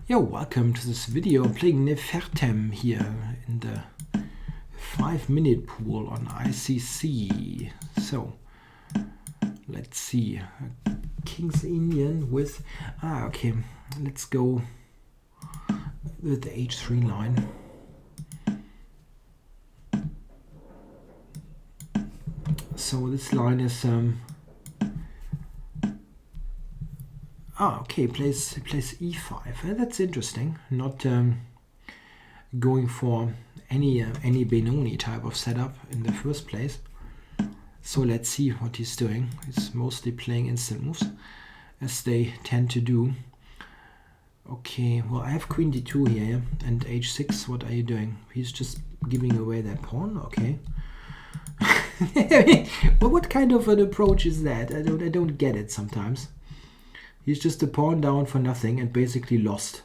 Yo, welcome to this video. I'm playing Nefertem here in the 5-minute pool on ICC. So, let's see. King's Indian with... okay. Let's go with the H3 line. So this line is... okay, plays e5. That's interesting. Not going for any Benoni type of setup in the first place. So let's see what he's doing. He's mostly playing instant moves, as they tend to do. Okay, well I have Queen D2 here and H6. What are you doing? He's just giving away that pawn. Okay. Well, what kind of an approach is that? I don't get it sometimes. He's just a pawn down for nothing and basically lost,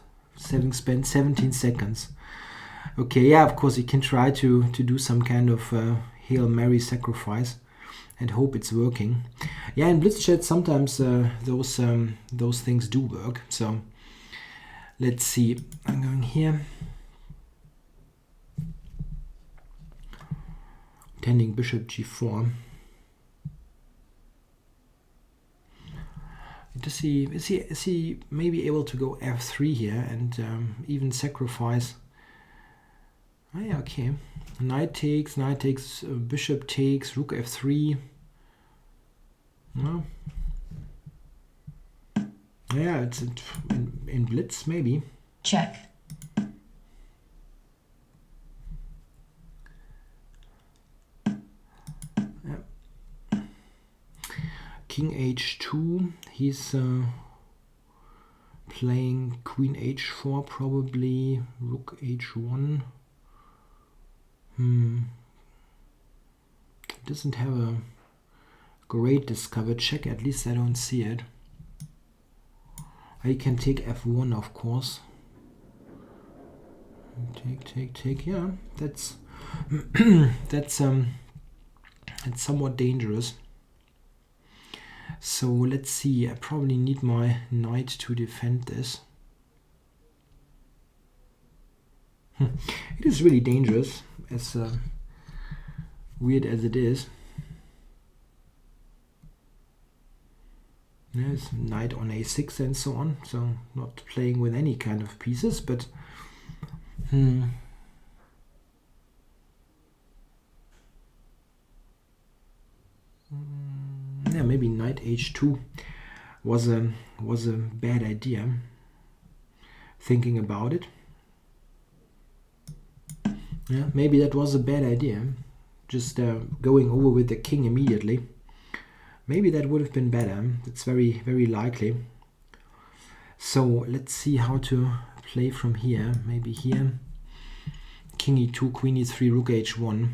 having spent 17 seconds. Okay, yeah, of course he can try to do some kind of Hail Mary sacrifice and hope it's working. Yeah, in Blitz chat sometimes those things do work. So let's see. I'm going here. Tending bishop g4. Is he maybe able to go f3 here and even sacrifice? Oh, yeah, okay. Knight takes, bishop takes, rook f3. No. Yeah, it's in Blitz maybe. Check. King h2, he's playing queen h4 probably, rook h1. Doesn't have a great discover check, at least I don't see it. I can take f1 of course. Take, yeah, that's that's somewhat dangerous. So let's see, I probably need my knight to defend this. It is really dangerous, as weird as it is. There's knight on a6 and so on, so not playing with any kind of pieces, but yeah, maybe knight h2 was a bad idea, thinking about it. Yeah, maybe that was a bad idea, just going over with the king immediately. Maybe that would have been better. It's very, very likely. So let's see how to play from here. Maybe here, king e2, queen e3, rook h1.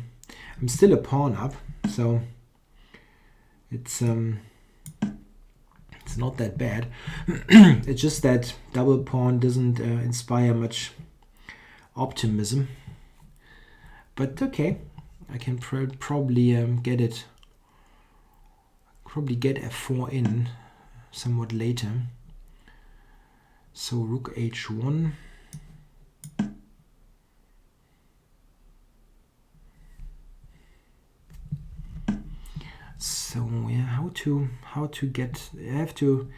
I'm still a pawn up, so it's not that bad. It's just that double pawn doesn't inspire much optimism. But okay, I can probably get it. Probably get f4 in somewhat later. So rook h1. So yeah, how to get? I have to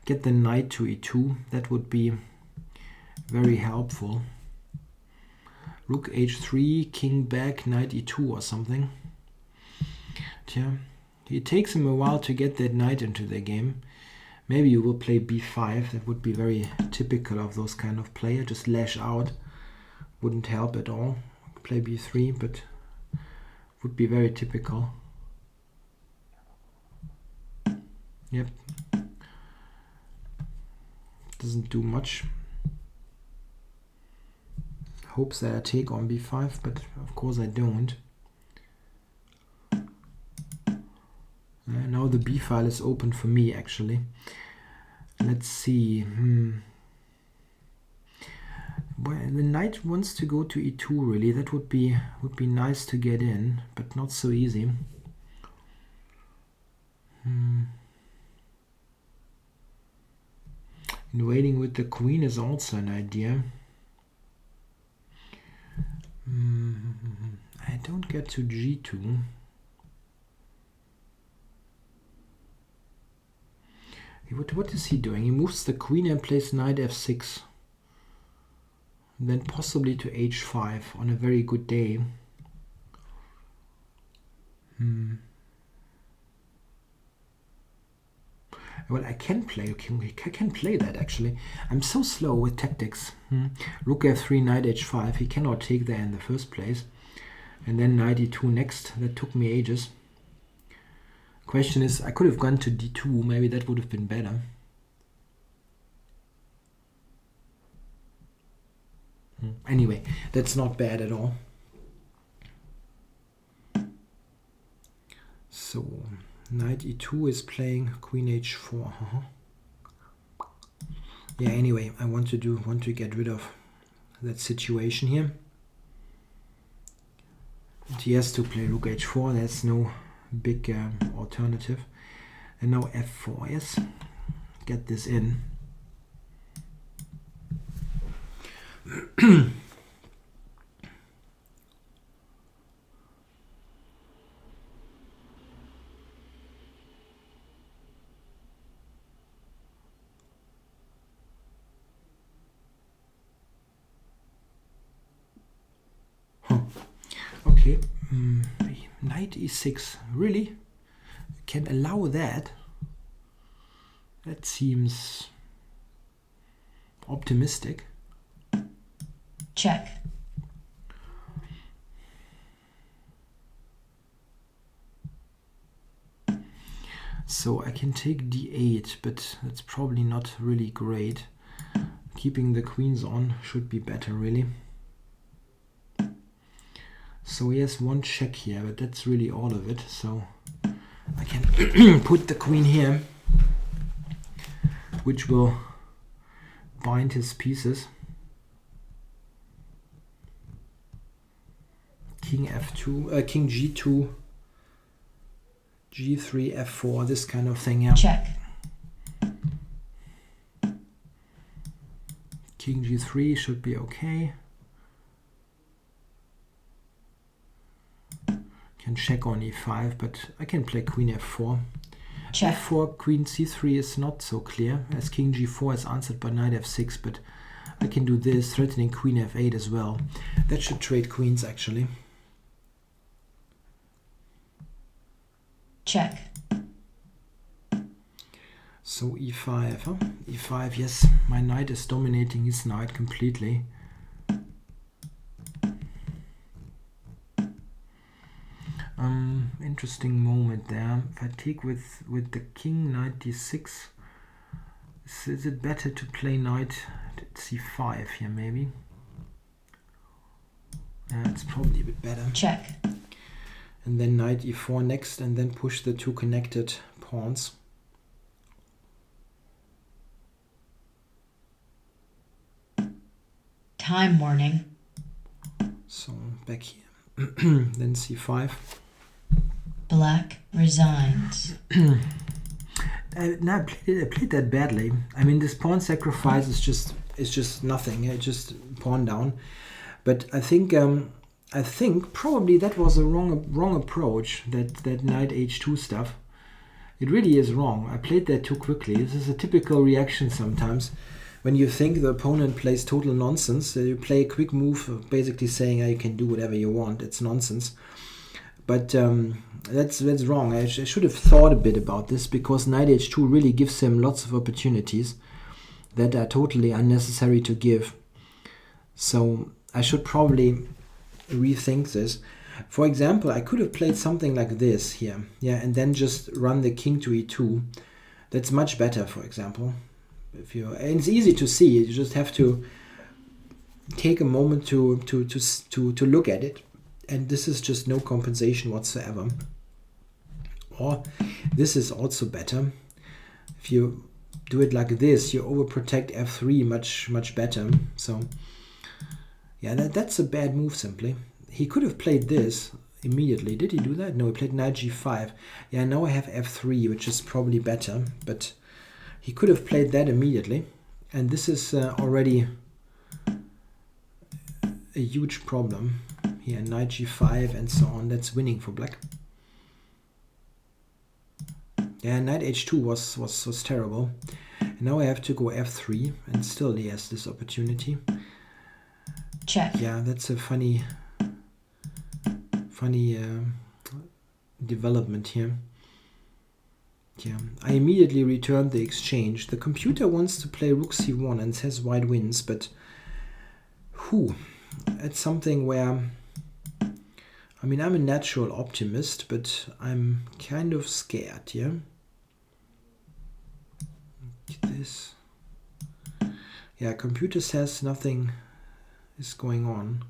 get the knight to e2. That would be very helpful. Rook h3, king back, knight e2 or something. Yeah, it takes him a while to get that knight into the game. Maybe you will play b5. That would be very typical of those kind of player. Just lash out. Wouldn't help at all. Play b3, but would be very typical. Yep. Doesn't do much. Hopes that I take on b5, but of course I don't. Now the b file is open for me actually. Let's see. Well, the knight wants to go to e2 really. That would be nice to get in, but not so easy. Waiting with the queen is also an idea. I don't get to g2. What is he doing? He moves the queen and plays knight f6. And then possibly to h5 on a very good day. Well, I can play that actually. I'm so slow with tactics. Rook f3, knight h5. He cannot take there in the first place. And then knight e2 next. That took me ages. Question is, I could have gone to d2. Maybe that would have been better. Anyway, that's not bad at all. So knight e2 is playing queen h4. Yeah, anyway, I want to get rid of that situation here. And he has to play rook h4. There's no big alternative. And now f4. Yes, get this in. Okay, knight e6, really? Can allow that? That seems optimistic. Check. So I can take d8, but that's probably not really great. Keeping the queens on should be better, really. So he has one check here, but that's really all of it. So I can put the queen here, which will bind his pieces. King f2, king g2, g3, f4, this kind of thing. Yeah. Check. King g3 should be okay. Can check on e5, but I can play queen f4. Check. f4, queen c3 is not so clear, as king g4 is answered by knight f6, but I can do this, threatening queen f8 as well. That should trade queens, actually. Check. So e5, huh? e5, yes, my knight is dominating his knight completely. Interesting moment there. If I take with the king, knight d6, is it better to play knight c5 here, maybe? It's probably a bit better. Check. And then knight e4 next, and then push the two connected pawns. Time warning. So back here. Then c5. Black resigns. No, I played that badly. I mean, this pawn sacrifice is just nothing. It's just pawn down. But I think probably that was a wrong approach. That knight h2 stuff. It really is wrong. I played that too quickly. This is a typical reaction sometimes. When you think the opponent plays total nonsense, you play a quick move, basically saying, you can do whatever you want. It's nonsense. But that's wrong. I should have thought a bit about this, because knight h2 really gives him lots of opportunities that are totally unnecessary to give. So I should probably rethink this. For example, I could have played something like this here, yeah, and then just run the king to e2. That's much better, for example. And it's easy to see. You just have to take a moment to look at it. And this is just no compensation whatsoever. Or this is also better. If you do it like this, you overprotect f3 much better. So yeah, that's a bad move simply. He could have played this immediately. Did he do that? No, he played knight g5. Yeah, now I have f3, which is probably better, but he could have played that immediately And this is already a huge problem. Here, knight g5 and so on. That's winning for black. Yeah, knight h2 was terrible. And now I have to go f3, and still he has this opportunity. Check. Yeah, that's a funny development here. Yeah, I immediately returned the exchange. The computer wants to play rook c1 and says white wins, but it's something where, I mean, I'm a natural optimist, but I'm kind of scared, yeah? This. Yeah, computer says nothing is going on.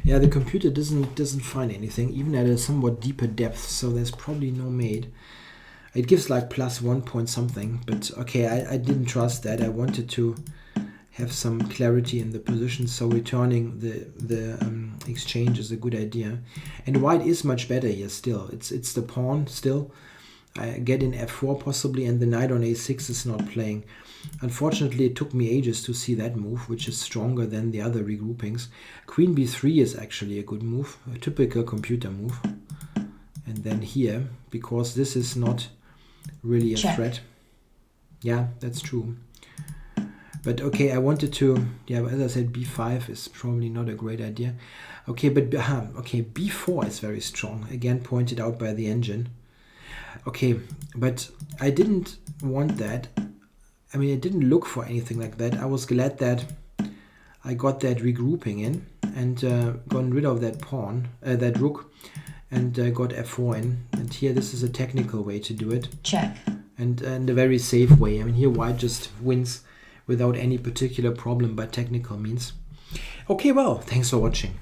Yeah, the computer doesn't find anything, even at a somewhat deeper depth, so there's probably no mate. It gives like +1 point something, but okay, I didn't trust that. I wanted to have some clarity in the position, so returning the exchange is a good idea. And white is much better here still. It's the pawn still. I get in f4 possibly, and the knight on a6 is not playing. Unfortunately, it took me ages to see that move, which is stronger than the other regroupings. Queen b3 is actually a good move, a typical computer move. And then here, because this is not really a threat. Yeah, that's true. But okay, I wanted to, yeah, as I said, b5 is probably not a great idea. Okay, but okay, b4 is very strong, again pointed out by the engine. Okay, but I didn't want that. I mean, I didn't look for anything like that. I was glad that I got that regrouping in and gotten rid of that pawn, that rook, and got f4 in. And here, this is a technical way to do it. Check. And a very safe way. I mean, here white just wins without any particular problem by technical means. Okay, well, thanks for watching.